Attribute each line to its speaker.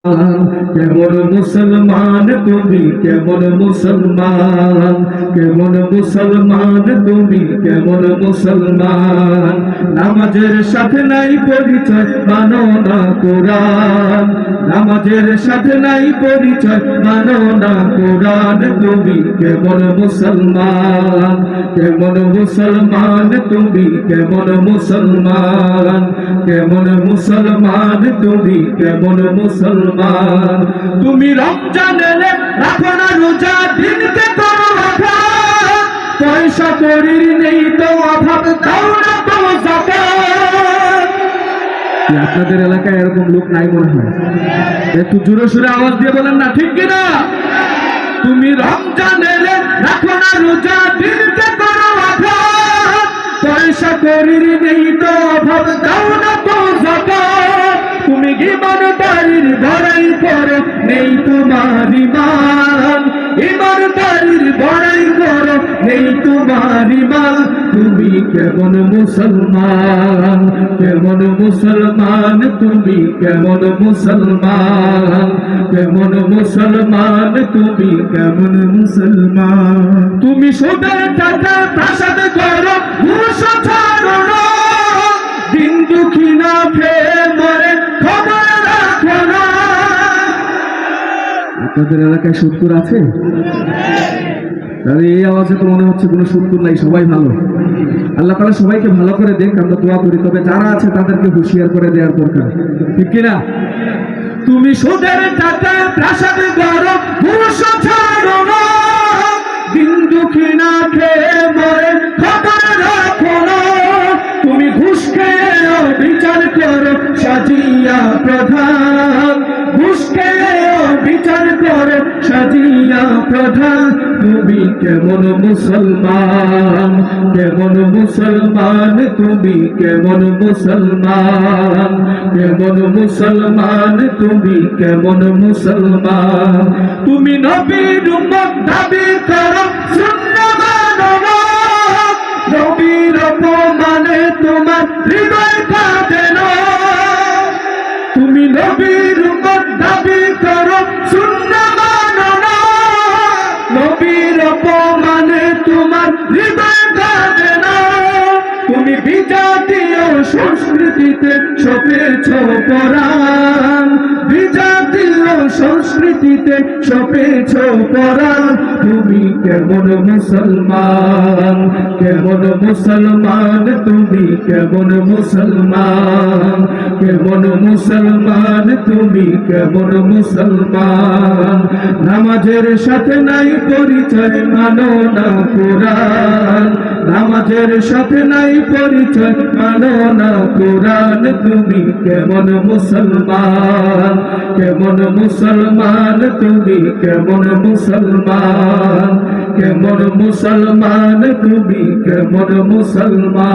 Speaker 1: কেমন মুসলমান তুমি, কেমন মুসলমান, কেমন মুসলমান তুমি, কেমন মুসলমান। নামাজের সাথে নাই পরিচয়, মানো না কোরআন। নামাজের সাথে নাই পরিচয়, মানো না কোরআন। তুমি কেমন মুসলমান, কেমন মুসলমান তুমি, কেমন মুসলমান, কেমন মুসলমান তুমি, কেমন মুসলমান। তুমি রমজান এলে রাখো না রোজা, দিনকে করো আঘাত। পয়সা করির নেই তো অভাব, দাও না তো যাকাত। আপনাদের এলাকায় এরকম লোক নাই মনে হয়? একটু জোরে সোরে আওয়াজ দিয়ে বলেন না, ঠিক কিনা? তুমি রমজান এলে রাখো না রোজা, দিনকে করো আঘাত। পয়সা করির নেই তো অভাব, দাও না তো যাকাত। তুমি ইমানদারির বড়াই করো, নেই তোমার ঈমান। ইমানদারির বড়াই করো, নেই তোমার ঈমান। তুমি কেমন মুসলমান, কেমন মুসলমান তুমি, কেমন মুসলমান, কেমন মুসলমান তুমি, কেমন মুসলমান। তুমি সুদের টাকা প্রাসাদ করো, ঘুষ ছাড়ো না। দিন দুঃখী না খেয়ে মরে, খবর রাখো না। আপনাদের এলাকায় সুদখোর আছে? তাহলে এই আওয়াজে তো মনে হচ্ছে কোনো সুদখোর নাই, সবাই ভালো। আল্লাহ তাআলা সবাইকে ভালো করে দেখ, আমরা দোয়া করি। তবে যারা আছে তাদেরকে হুঁশিয়ার করে দেওয়ার দরকার, ঠিক কিনা? তুমি সুদের টাকা প্রাসাদ করো, ঘুষ ছাড়ো না। দিন দুঃখী না খেয়ে মরে, খবর রাখো না। তুমি ঘুষ খেয়ে বিচার করো, সাজিয়া প্রধান। ঘুষ খেয়ে বিচার করো, সাজিয়া প্রধান। তুমি কেমন মুসলমান, কেমন মুসলমান তুমি, কেমন মুসলমান, কেমন মুসলমান তুমি, কেমন মুসলমান। তুমি নবীর উম্মত দাবি করো, সুন্নাহ মানো না। নবীর অপমানে তোমার হৃদয় কাঁদে না। তুমি নবীর উম্মত দাবি করো, সুন্নাহ মানো না। নবীর অপমানে তোমার হৃদয় কাঁদে না। তুমি বিজাতীয় সংস্কৃতিতে সপেছ পরাণ। বিজাতীয় সংস্কৃতিতে সপেছ পরাণ। তুমি কেমন মুসলমান, কেমন মুসলমান তুমি, কেমন মুসলমান, কেমন মুসলমান তুমি, কেমন মুসলমান। নামাজের সাথে নাই পরিচয়, মানো না কোরআন। নামাজের সাথে নাই পরিচয়, মানো না কোরআন। তুমি কেমন মুসলমান, কেমন মুসলমান তুমি, কেমন মুসলমান, কেমন মুসলমান তুমি, কেমন মুসলমান।